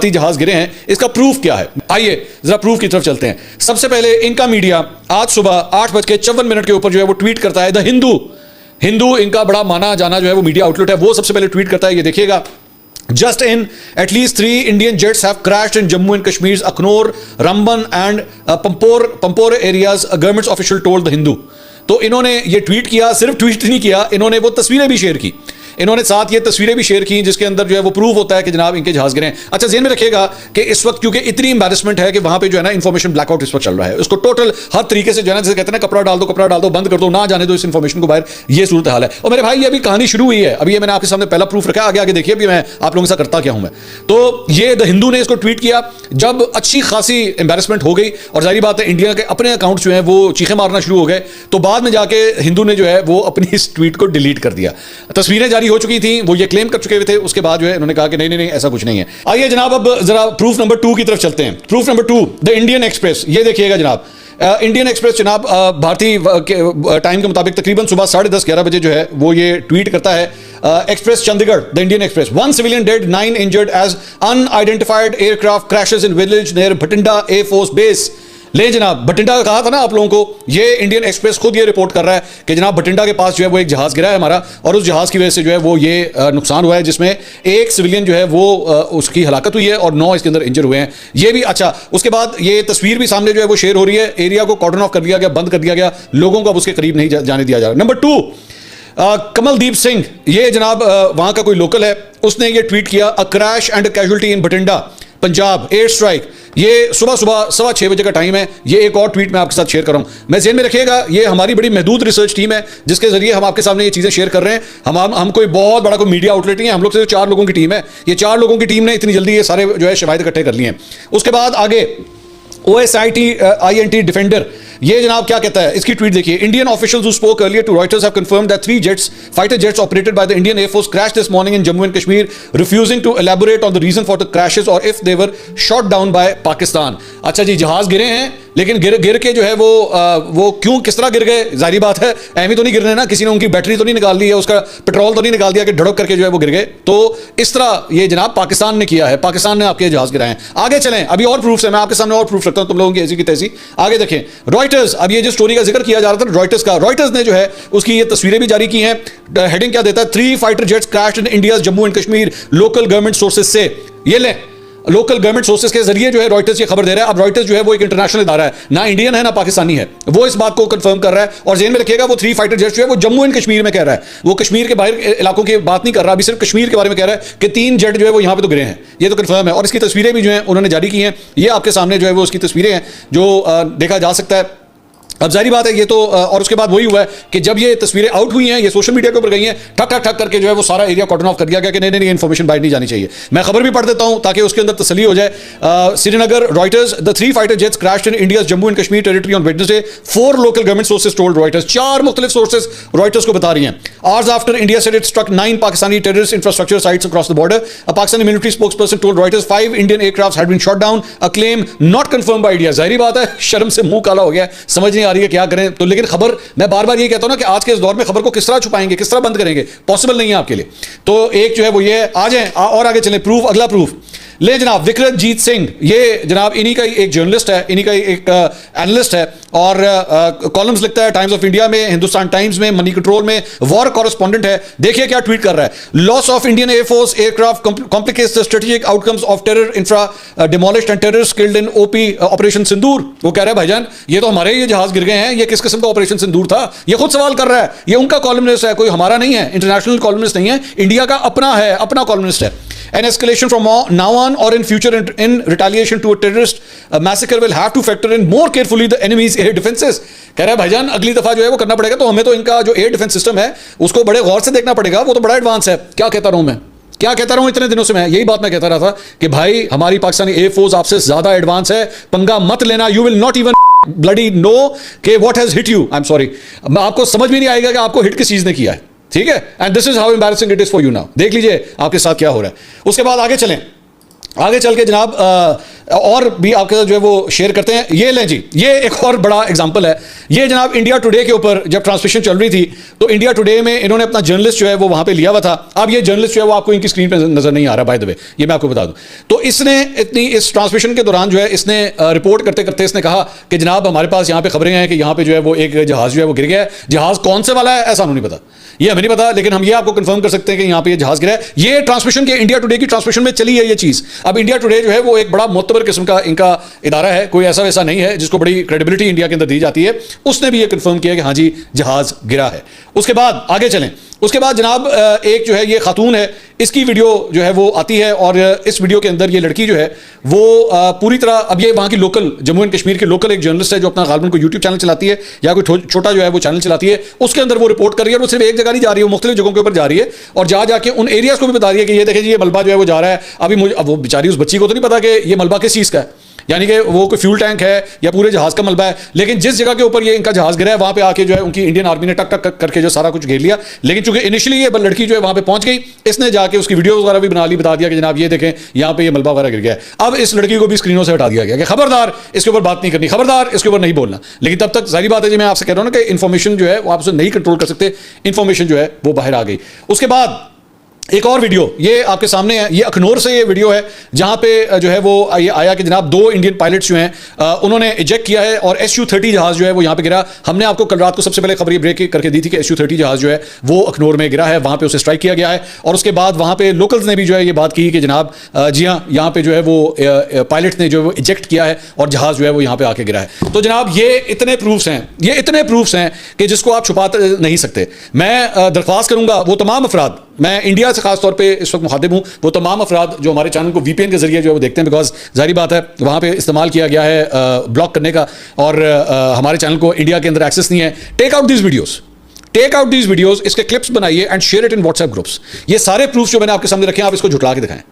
जहाज गिरे हैं, इसका प्रूफ क्या है? आइए जरा प्रूफ की तरफ चलते हैं। सबसे पहले इनका मीडिया आज सुबह 8:54 के ऊपर जो है वो ट्वीट करता है, द हिंदू इनका बड़ा माना जाना जो है वो मीडिया आउटलेट है, वो सबसे पहले ट्वीट करता है, ये देखिएगा, just in at least 3 Indian jets have crashed in Jammu and Kashmir's Akhnor, Ramban and Pampore areas, a government official told the Hindu। तो इन्होंने ये ट्वीट किया, सिर्फ ट्वीट नहीं किया, इन्होंने वो तस्वीरें भी शेयर की, इन्होंने साथ ये तस्वीरें भी शेयर की जिसके अंदर जो है वो प्रूफ होता है कि जनाब इनके जहाज गिरे हैं। अच्छा, ज़हन में रखिएगा कि इस वक्त क्योंकि इतनी एम्बैरेसमेंट है कि वहां पे जो है ना इंफॉर्मेशन ब्लैकआउट इस वक्त चल रहा है, उसको टोटल हर तरीके से जो है ना, जैसे कहते हैं ना, कपड़ा डाल दो, बंद कर दो, ना जाने दो इस इंफॉर्मेशन को बाहर, ये सूरत हाल है। और मेरे भाई ये अभी कहानी शुरू हुई है, अभी ये मैंने आपके सामने पहला प्रूफ रखा, आगे देखिए अभी मैं आप लोगों से करता क्या हूं मैं। तो ये द हिंदू ने इसको ट्वीट किया जब अच्छी खासी एम्बैरेसमेंट हो गई, और जाहिर बात है इंडिया के अपने अकाउंट जो है वो चीखें मारना शुरू हो गए, तो बाद में जाके हिंदू ने जो है वो अपनी इस ट्वीट को डिलीट कर दिया। तस्वीरें जारी हो चुकी थी, वो ये क्लेम कर चुके हुए थे, उसके बाद जो है उन्होंने कहा कि नहीं ऐसा कुछ नहीं है। आइए जनाब अब जरा प्रूफ नंबर 2 की तरफ चलते हैं। Proof number 2, the Indian express, ये देखिएगा जनाब, इंडियन एक्सप्रेस जनाब भारतीय टाइम के मुताबिक तकरीबन सुबह 10:30-11 बजे जो है वो ये ट्वीट करता है, express Chandigarh, the Indian express, 1 civilian dead, 9 injured as unidentified aircraft crashes in village near Bhatinda Air Force Base। ले जनाब, भटिंडा का कहा था ना आप लोगों को, ये इंडियन एक्सप्रेस खुद ये रिपोर्ट कर रहा है कि जनाब भटिंडा के पास जो है वो एक जहाज गिरा है हमारा, और उस जहाज की वजह से जो है वो ये नुकसान हुआ है, जिसमें एक सिविलियन जो है वो उसकी हलाकत हुई है और 9 इसके अंदर इंजर हुए हैं, ये भी। अच्छा, उसके बाद ये तस्वीर भी सामने जो है वो शेयर हो रही है, एरिया को कॉर्डन ऑफ कर दिया गया, बंद कर दिया गया, लोगों को अब उसके करीब नहीं जाने दिया जा रहा। नंबर 2, कमलदीप सिंह, ये जनाब वहां का कोई लोकल है, उसने ये ट्वीट किया, a crash and casualty in Bathinda Punjab, air strike. ये सुबह 6:15 बजे का टाइम है। ये एक और ट्वीट मैं आपके साथ शेयर कर रहा हूं, मैं ज़हन में रखिएगा, ये हमारी बड़ी महदूद रिसर्च टीम है जिसके जरिए हम आपके सामने ये चीज़ें शेयर कर रहे हैं। हम कोई बहुत बड़ा कोई मीडिया आउटलेट नहीं है, हम लोग सिर्फ 4 लोगों की टीम है। ये 4 लोगों की टीम ने इतनी जल्दी ये सारे जो है शवाहिद इकट्ठे कर लिए हैं। उसके बाद आगे OSINT डिफेंडर, ये जनाब क्या कहता है, इसकी ट्वीट देखिए, Indian officials who spoke earlier to Reuters have confirmed that 3 jets, fighter jets operated by the Indian Air Force crashed this morning in Jammu and Kashmir, refusing to elaborate on the reason for the crashes or if they were shot down by Pakistan। अच्छा जी, जहाज गिरे हैं, लेकिन गिर के जो है वो क्यों किस तरह गिर गए, जाहिर बात है एमी तो नहीं गिरने ना, किसी ने उनकी बैटरी तो नहीं निकाल दी है, उसका पेट्रोल तो नहीं निकाल दिया कि ढड़क करके जो है वो गिर गए। तो इस तरह ये जनाब पाकिस्तान ने किया है, पाकिस्तान ने आपके जहाज गिराए हैं। आगे चलें, अभी और प्रूफ है, मैं आपके सामने और प्रूफ रखता हूं, तुम लोगों की ऐसी की तैसी। आगे देखें, रॉयटर्स, अब ये जो स्टोरी का जिक्र किया जा रहा था रॉयटर्स का, रॉयटर्स ने जो है उसकी ये तस्वीरें भी जारी की हैं। हेडिंग क्या देता है, 3 fighter jets crashed in India Jammu and Kashmir, local government sources से। ये ले, लोकल गवर्नमेंट सोर्सेज के जरिए जो है रॉयटर्स ये खबर दे रहा है। अब रॉयटर्स जो है वो एक इंटरनेशनल इदारा है, ना इंडियन है ना पाकिस्तानी है, वो इस बात को कंफर्म कर रहा है। और ज़हन में रखिएगा, वो 3 फाइटर जेट्स जो है वो जम्मू एंड कश्मीर में कह रहा है, वो कश्मीर के बाहर इलाकों की बात नहीं कर रहा, अभी सिर्फ कश्मीर के बारे में कह रहा है कि 3 जेट जो है वो यहाँ पे तो गिरे हैं, ये तो कंफर्म है। और इसकी तस्वीरें भी जो है उन्होंने जारी की हैं, ये आपके सामने जो है वो उसकी तस्वीरें हैं जो देखा जा सकता है। अब जारी बात है ये तो, और उसके बाद वही हुआ है कि जब ये तस्वीरें आउट हुई हैं, ये सोशल मीडिया के ऊपर गई हैं, ठक ठक ठक करके जो है वो सारा एरिया कॉर्डन ऑफ कर दिया गया कि नहीं इन्फॉर्मेशन बाहर नहीं जानी चाहिए। मैं खबर भी पढ़ देता हूं ताकि उसके अंदर तसल्ली हो जाए। Srinagar, Reuters, the 3 fighter jets crashed in India Jammu and Kashmir territory on Wednesday, 4 local government sources told Reuters. 4 मुख्तलिफ सोर्सेज रॉयटर्स को बता रही हैं। Hours after India said it struck 9 Pakistani terrorist infrastructure sites across the border, a Pakistani military spokesperson told Reuters 5 Indian aircraft had been shot down, a claim not confirmed by India. जाहिर बात है, शर्म से मुंह काला हो गया, समझ नहीं आ रही है क्या करें। तो लेकिन खबर, मैं बार बार ये कहता हूं ना कि आज के इस दौर में खबर को किस तरह छुपाएंगे, किस तरह बंद करेंगे, पॉसिबल नहीं है आपके लिए। तो एक जो है वो ये, आ जाए और आगे चलें। प्रूफ, अगला प्रूफ ले जनाब, विक्रमजीत सिंह, ये जनाब इन्हीं का एक जर्नलिस्ट है, इन्हीं का एक एनालिस्ट है, और कॉलम्स लिखता है टाइम्स ऑफ इंडिया में, हिंदुस्तान टाइम्स में, मनी कंट्रोल में, वॉर कॉरेस्पॉन्डेंट है। देखिए क्या ट्वीट कर रहा है, loss of Indian air force aircraft complicates the strategic outcomes of terror infra demolished and terrorist killed in Op operation Sindoor. वो कह रहा है भाईजान ये तो हमारे ये जहाज गिर गए हैं, ये किस किस्म का ऑपरेशन सिंदूर था, ये खुद सवाल कर रहा है। ये उनका कॉलमनिस्ट है, कोई हमारा नहीं है, इंटरनेशनल कॉलमनिस्ट नहीं है, इंडिया का अपना है, अपना कॉलमनिस्ट है। An escalation from now on or in future in retaliation to a terrorist massacre will have to factor in more carefully the enemy's air defenses। कह रहा है भाईजान अगली दफा जो है वो करना पड़ेगा, तो हमें तो इनका जो एयर डिफेंस सिस्टम है उसको बड़े गौर से देखना पड़ेगा, वो तो बड़ा एडवांस है। क्या कहता रहा हूं मैं, क्या कहता रहा हूं इतने दिनों से, मैं यही बात मैं कहता रहा था कि भाई हमारी पाकिस्तानी एयरफोर्स आपसे ज्यादा एडवांस है, पंगा मत लेना, you will not even bloody know कि what has hit you. I am sorry, आपको समझ में नहीं आएगा कि आपको हिट किस चीज ने किया है, ठीक है। And this is how embarrassing it is for you now. देख लीजिए आपके साथ क्या हो रहा है। उसके बाद आगे चलें, आगे चल के जनाब और भी आपके साथ जो है वो शेयर करते हैं। ये लें जी, ये एक और बड़ा एग्जांपल है, ये जनाब इंडिया टुडे के ऊपर जब ट्रांसमिशन चल रही थी तो इंडिया टुडे में इन्होंने अपना जर्नलिस्ट जो है वो वहां पे लिया हुआ था। अब ये जर्नलिस्ट जो है वो आपको इनकी स्क्रीन पे नजर नहीं आ रहा, बाय द वे, ये मैं आपको बता दूं। तो इसने इस ट्रांसमिशन के दौरान जो है इसने रिपोर्ट करते करते इसने कहा कि जनाब हमारे पास यहाँ पे खबरें हैं कि यहाँ पे जो है वो एक जहाज जो है वो गिर गया है। जहाज कौन से वाला है ऐसा हमें नहीं पता, ये हमें नहीं पता, लेकिन हम ये आपको कंफर्म कर सकते हैं कि यहाँ पे ये जहाज गिरा है। ये ट्रांसमिशन के इंडिया टुडे की ट्रांसमिशन में चली है ये चीज। अब इंडिया टुडे जो है वो एक बड़ा मोतबर किस्म का इनका इदारा है, कोई ऐसा वैसा नहीं है जिसको बड़ी क्रेडिबिलिटी इंडिया के अंदर दी जाती है। उसने भी ये कंफर्म किया कि हाँ जी जहाज गिरा है। उसके बाद आगे चलें, उसके बाद जनाब एक जो है ये खातून है, इसकी वीडियो जो है वो आती है और इस वीडियो के अंदर ये लड़की जो है वो पूरी तरह, अब ये वहाँ की लोकल जम्मू एंड कश्मीर की लोकल एक जर्नलिस्ट है जो अपना गालबन को यूट्यूब चैनल चलाती है या कोई छोटा जो है वो चैनल चलाती है, उसके अंदर वो रिपोर्ट कर रही है। और वो सिर्फ एक जगह नहीं जा रही है, वो मुख्तलिफ जगहों के ऊपर जा रही है और जाके उन एरियाज को भी बता रही है कि ये देखें जी ये मलबा जो है वो जा रहा है। अभी मुझे, अब वो बेचारी उस बच्ची को तो नहीं पता कि ये मलबा किस चीज़ का है, यानी कि वो कोई फ्यूल टैंक है या पूरे जहाज का मलबा है, लेकिन जिस जगह के ऊपर ये इनका जहाज गिरा है वहां पे आके जो है उनकी इंडियन आर्मी ने टक टक करके जो सारा कुछ घेर लिया। लेकिन चूंकि इनिशियली ये लड़की जो है वहां पे पहुंच गई, इसने जाके उसकी वीडियो वगैरह भी बना ली, बता दिया कि जनाब ये देखें यहाँ पे ये मलबा वगैरह गिर गया है। अब इस लड़की को भी स्क्रीनों से हटा दिया गया कि खबरदार इसके ऊपर बात नहीं करनी, खबरदार इसके ऊपर नहीं बोलना। लेकिन तब तक जाहिर बात है जी, मैं आपसे कह रहा हूं ना कि इन्फॉर्मेशन जो है वो आप उसे नहीं कंट्रोल कर सकते, इन्फॉर्मेशन जो है वो बाहर आ गई। उसके बाद एक और वीडियो ये आपके सामने है, ये अखनौर से ये वीडियो है जहां पे जो है वो ये आया कि जनाब 2 इंडियन पायलट्स जो हैं उन्होंने इजेक्ट किया है और SU-30 जहाज जो है वो यहां पे गिरा। हमने आपको कल रात को सबसे पहले खबर ब्रेक करके दी थी कि SU-30 जहाज जो है वो अखनौर में गिरा है, वहां पे उसे स्ट्राइक किया गया है। और उसके बाद वहां पे लोकल्स ने भी जो है ये बात की कि जनाब जी हाँ, यहाँ पे जो है वो पायलट ने जो है वो इजेक्ट किया है और जहाज जो है वो यहाँ पे आके गिरा है। तो जनाब ये इतने प्रूफ्स हैं, ये इतने प्रूफ्स हैं कि जिसको आप छुपा नहीं सकते। मैं दरख्वास्त करूंगा वो तमाम अफराद, मैं इंडिया से खास तौर पे इस वक्त मुखातिब हूं, वो तमाम अफराद जो हमारे चैनल को VPN के जरिए जो है वो देखते हैं, बिकॉज जाहिर बात है वहां पे इस्तेमाल किया गया है ब्लॉक करने का और हमारे चैनल को इंडिया के अंदर एक्सेस नहीं है। टेक आउट दीज वीडियोस, इसके क्लिप्स बनाइए and share it in WhatsApp groups. ये सारे प्रूफ जो मैंने आपके सामने रखे हैं, आप इसको झुटला के दिखाएं,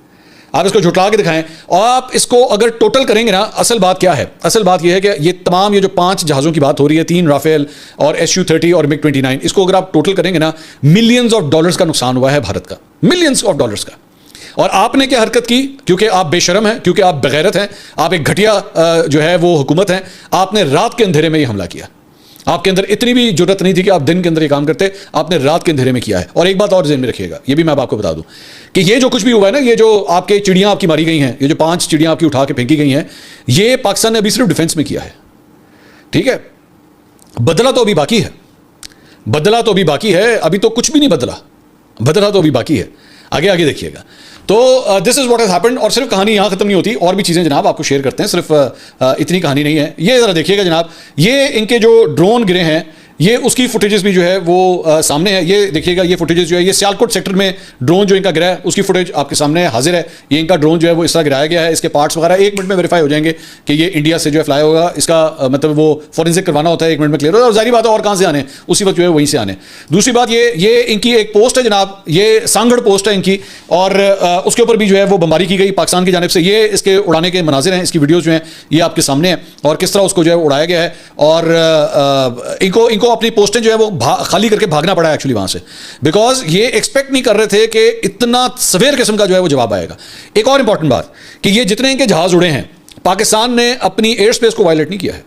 आप इसको झुटला के दिखाएं। और आप इसको अगर टोटल करेंगे ना, असल बात क्या है, असल बात यह है कि ये तमाम ये जो 5 जहाज़ों की बात हो रही है, 3 राफेल और SU-30 और MiG-29, इसको अगर आप टोटल करेंगे ना, मिलियंस ऑफ डॉलर्स का नुकसान हुआ है भारत का, मिलियंस ऑफ डॉलर्स का। और आपने क्या हरकत की, क्योंकि आप बेशरम हैं, क्योंकि आप बेगैरत हैं, आप एक घटिया जो है वो हुकूमत है, आपने रात के अंधेरे में ये हमला किया। आपके अंदर इतनी भी जरूरत नहीं थी कि आप दिन के अंदर ये काम करते, आपने रात के अंधेरे में किया है। और एक बात और ज़हन में रखिएगा, ये भी मैं आपको बता दूं कि ये जो कुछ भी हुआ है ना, ये जो आपके चिड़ियां आपकी मारी गई हैं, ये जो 5 चिड़ियां आपकी उठा के फेंकी गई हैं, ये पाकिस्तान ने अभी सिर्फ डिफेंस में किया है, ठीक है। बदला तो अभी बाकी है, बदला तो अभी बाकी है, अभी तो कुछ भी नहीं बदला, बदला तो अभी बाकी है, आगे आगे देखिएगा। तो this is what has happened. और सिर्फ कहानी यहाँ खत्म नहीं होती, और भी चीज़ें जनाब आपको शेयर करते हैं, सिर्फ इतनी कहानी नहीं है। ये ज़रा देखिएगा जनाब, ये इनके जो ड्रोन गिरे हैं, ये उसकी फुटेजेस भी जो है वो सामने है। ये देखिएगा, ये फुटेजेस जो है, ये सियालकोट सेक्टर में ड्रोन जो इनका गिरा है उसकी फुटेज आपके सामने हाजिर है। ये इनका ड्रोन जो है वो इस तरह गिराया गया है, इसके पार्ट्स वगैरह 1 मिनट में वेरीफाई हो जाएंगे कि ये इंडिया से जो है फ्लाई होगा। इसका मतलब वो फॉरेंसिक करवाना होता है, 1 मिनट में क्लियर होता है। और जाहिर बात है और कहाँ से आने, उसी वक्त जो है वहीं से आने। दूसरी बात ये इनकी एक पोस्ट है जनाब, ये सांगड़ पोस्ट है इनकी, और उसके ऊपर भी जो है वो बमबारी की गई पाकिस्तान की जानिब से। ये इसके उड़ाने के मनाजिर हैं, इसकी वीडियोज़ जो हैं ये आपके सामने हैं और किस तरह उसको जो है उड़ाया गया है। और इनको अपनी पोस्टें जो है खाली करके भागना पड़ा एक्चुअली वहां से, बिकॉज ये एक्सपेक्ट नहीं कर रहे थे कि इतना सवेर किस्म का जो है वो जवाब आएगा। एक और इंपॉर्टेंट बात कि ये जितने इनके जहाज उड़े हैं, पाकिस्तान ने अपनी एयर स्पेस को वायलेट नहीं किया है।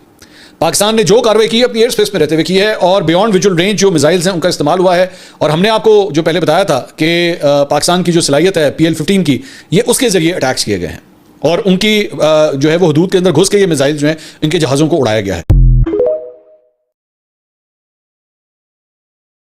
पाकिस्तान ने जो कार्रवाई की अपनी एयर स्पेस में रहते हुए की है, और बियॉन्ड विजुअल रेंज जो मिसाइल्स हैं उनका इस्तेमाल हुआ है। और हमने आपको जो पहले बताया था कि पाकिस्तान की जो सलाहियत है PL-15 की, ये उसके जरिए अटैक्स किए गए हैं और उनकी जो है वो हदूद के अंदर घुस के ये मिसाइल जो हैं इनके जहाज़ों को उड़ाया गया है।